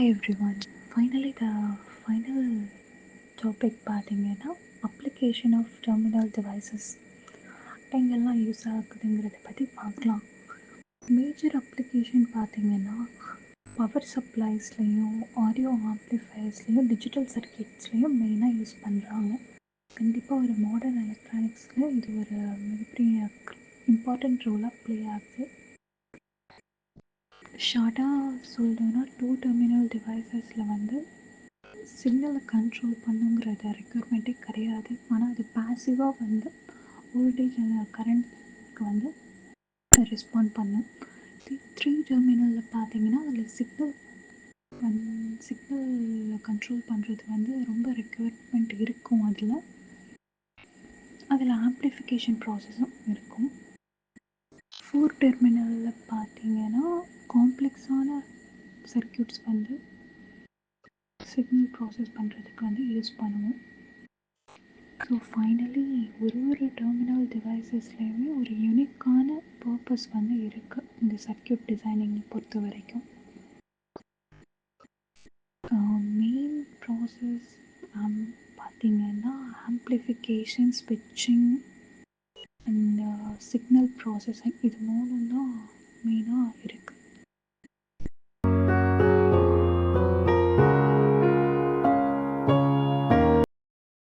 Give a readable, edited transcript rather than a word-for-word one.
Hi everyone. Finally, the final topic பார்த்தீங்கன்னா application of terminal devices எங்கெல்லாம் use ஆகுதுங்கிறத பற்றி பார்க்கலாம். மேஜர் அப்ளிகேஷன் பார்த்தீங்கன்னா பவர் சப்ளைஸ்லேயும் ஆடியோ ஆம்ப்ளிஃபயர்ஸ்லேயும் டிஜிட்டல் சர்க்கியூட்ஸ்லேயும் மெயினாக யூஸ் பண்ணுறாங்க. கண்டிப்பாக ஒரு மாடர்ன் எலக்ட்ரானிக்ஸில் இது ஒரு மிகப்பெரிய இம்பார்ட்டண்ட் ரோலாக ப்ளே ஆகுது. ஷார்ட்டாக சொல்லணுன்னா டெர்மினல் டிவைசஸில் வந்து சிக்னலை கண்ட்ரோல் பண்ணுங்கிறத ரெக்யர்மெண்ட்டே கிடையாது. ஆனால் அது பேசிவாக வந்து வோல்டேஜ் கரண்ட்க்கு வந்து ரெஸ்பாண்ட் பண்ணும். டெர்மினலில் பார்த்தீங்கன்னா அதில் சிக்னல் கண்ட்ரோல் பண்ணுறது வந்து ரொம்ப ரெக்யர்மெண்ட் இருக்கும். அதில் ஆம்ப்ளிஃபிகேஷன் ப்ராசஸும் இருக்கும். டெர்மினலில் பார்த்தீங்கன்னா காம்ப்ளெக்ஸான சர்க்கியூட்ஸ் வந்து சிக்னல் ப்ராசஸ் பண்ணுறதுக்கு வந்து யூஸ் பண்ணுவோம். ஸோ ஃபைனலி ஒரு டெர்மினல் டிவைசஸ்லேயுமே ஒரு யூனிக்கான பர்பஸ் வந்து இருக்குது இந்த சர்க்கியூட் டிசைனிங் பொறுத்த வரைக்கும். மெயின் ப்ராசஸ் பார்த்திங்கன்னா ஆம்ப்ளிஃபிகேஷன், ஸ்விட்சிங் அண்ட் சிக்னல் ப்ராசஸிங், இது மூணும் தான் மெயினாக இருக்குது.